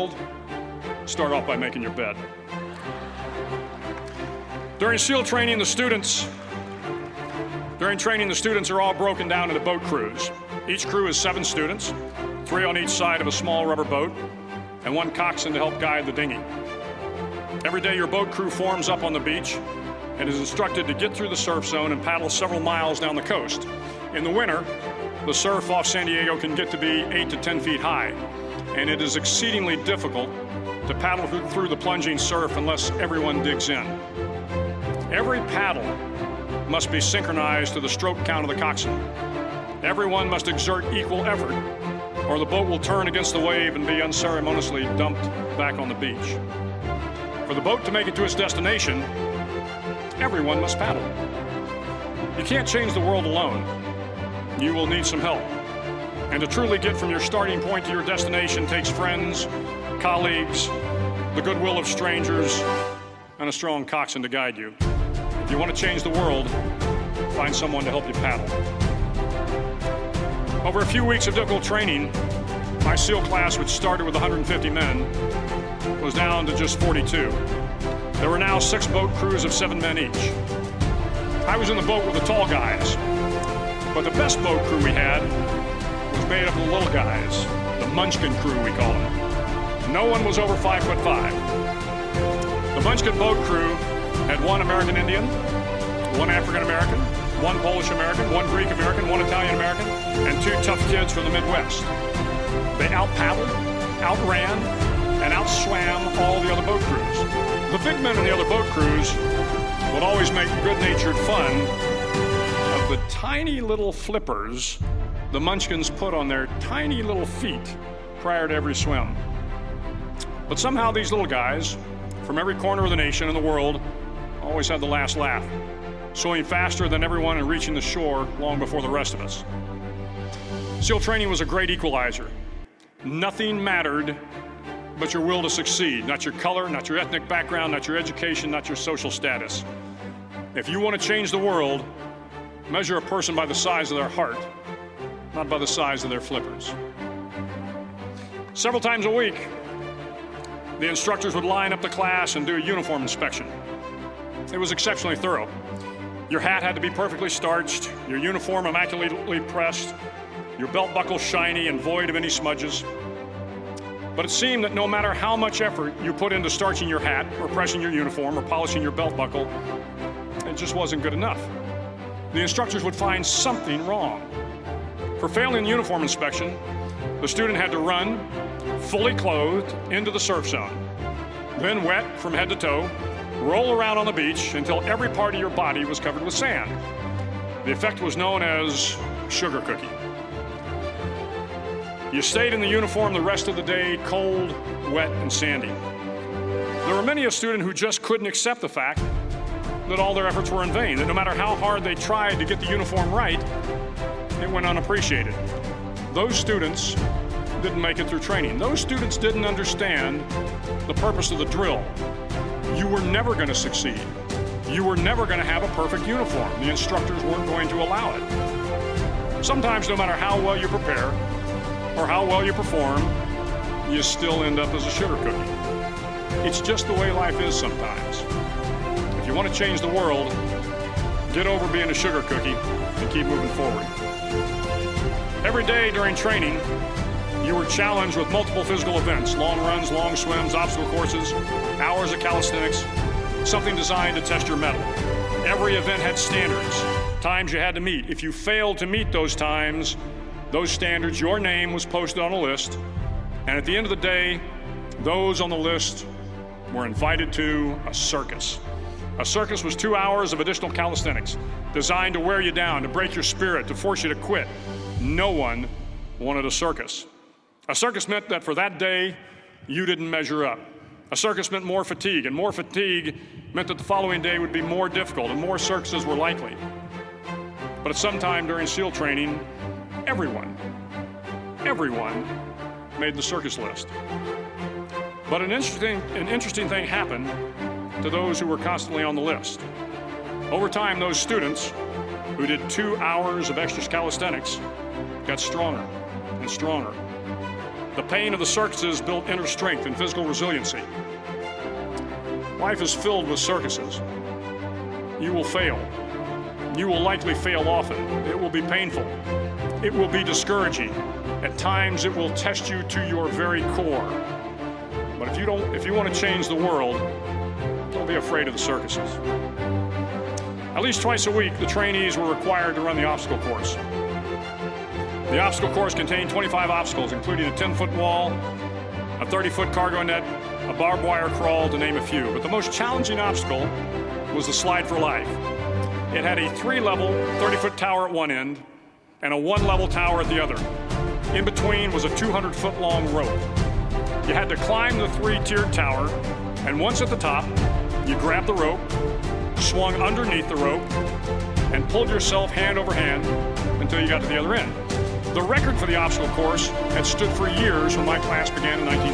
world, start off by making your bed. During SEAL training, the students are all broken down into boat crews. Each crew is 7 students, 3 on each side of a small rubber boat, and 1 coxswain to help guide the dinghy. Every day, your boat crew forms up on the beach and is instructed to get through the surf zone and paddle several miles down the coast. In the winter, the surf off San Diego can get to be 8 to 10 feet high, and it is exceedingly difficult to paddle through the plunging surf unless everyone digs in. Every paddle must be synchronized to the stroke count of the coxswain. Everyone must exert equal effort, or the boat will turn against the wave and be unceremoniously dumped back on the beach. For the boat to make it to its destination, everyone must paddle. You can't change the world alone. You will need some help. And to truly get from your starting point to your destination takes friends, colleagues, the goodwill of strangers, and a strong coxswain to guide you. If you want to change the world, find someone to help you paddle. Over a few weeks of difficult training, my SEAL class, which started with 150 men, was down to just 42. There were now 6 boat crews of 7 men each. I was in the boat with the tall guys, but the best boat crew we had was made up of the little guys, the Munchkin crew, we call them. No one was over 5'5". The Munchkin boat crew had 1 American Indian, 1 African American, 1 Polish American, 1 Greek American, 1 Italian American, and 2 tough kids from the Midwest. They out-paddled, outran, and outswam all the other boat crews. The big men in the other boat crews would always make good-natured fun of the tiny little flippers the Munchkins put on their tiny little feet prior to every swim. But somehow these little guys from every corner of the nation and the world always had the last laugh, swimming faster than everyone and reaching the shore long before the rest of us. SEAL training was a great equalizer. Nothing mattered but your will to succeed, not your color, not your ethnic background, not your education, not your social status. If you want to change the world, measure a person by the size of their heart, not by the size of their flippers. Several times a week, the instructors would line up the class and do a uniform inspection. It was exceptionally thorough. Your hat had to be perfectly starched, your uniform immaculately pressed, your belt buckle shiny and void of any smudges. But it seemed that no matter how much effort you put into starching your hat or pressing your uniform or polishing your belt buckle, it just wasn't good enough. The instructors would find something wrong. For failing the uniform inspection, the student had to run, fully clothed, into the surf zone. Then wet from head to toe, roll around on the beach until every part of your body was covered with sand. The effect was known as sugar cookie. You stayed in the uniform the rest of the day, cold, wet, and sandy. There were many a student who just couldn't accept the fact that all their efforts were in vain, that no matter how hard they tried to get the uniform right, it went unappreciated. Those students didn't make it through training. Those students didn't understand the purpose of the drill. You were never going to succeed. You were never going to have a perfect uniform. The instructors weren't going to allow it. Sometimes, no matter how well you prepare or how well you perform, you still end up as a sugar cookie. It's just the way life is sometimes. If you want to change the world, get over being a sugar cookie and keep moving forward. Every day during training, you were challenged with multiple physical events: long runs, long swims, obstacle courses, hours of calisthenics, something designed to test your mettle. Every event had standards, times you had to meet. If you failed to meet those times, those standards, your name was posted on a list, and at the end of the day, those on the list were invited to a circus. A circus was 2 hours of additional calisthenics, designed to wear you down, to break your spirit, to force you to quit. No one wanted a circus. A circus meant that for that day, you didn't measure up. A circus meant more fatigue, and more fatigue meant that the following day would be more difficult, and more circuses were likely. But at some time during SEAL training, everyone made the circus list. But an interesting thing happened to those who were constantly on the list. Over time, those students who did 2 hours of extra calisthenics got stronger and stronger. The pain of the circuses built inner strength and physical resiliency. Life is filled with circuses. You will fail. You will likely fail often. It will be painful. It will be discouraging. At times, it will test you to your very core. But if you want to change the world, don't be afraid of the circuses. At least twice a week, the trainees were required to run the obstacle course. The obstacle course contained 25 obstacles, including a 10-foot wall, a 30-foot cargo net, a barbed wire crawl, to name a few. But the most challenging obstacle was the slide for life. It had a 3-level, 30-foot tower at one end and a 1-level tower at the other. In between was a 200-foot-long rope. You had to climb the 3-tiered tower, and once at the top, you grabbed the rope, swung underneath the rope, and pulled yourself hand over hand until you got to the other end. The record for the obstacle course had stood for years when my class began in 1960.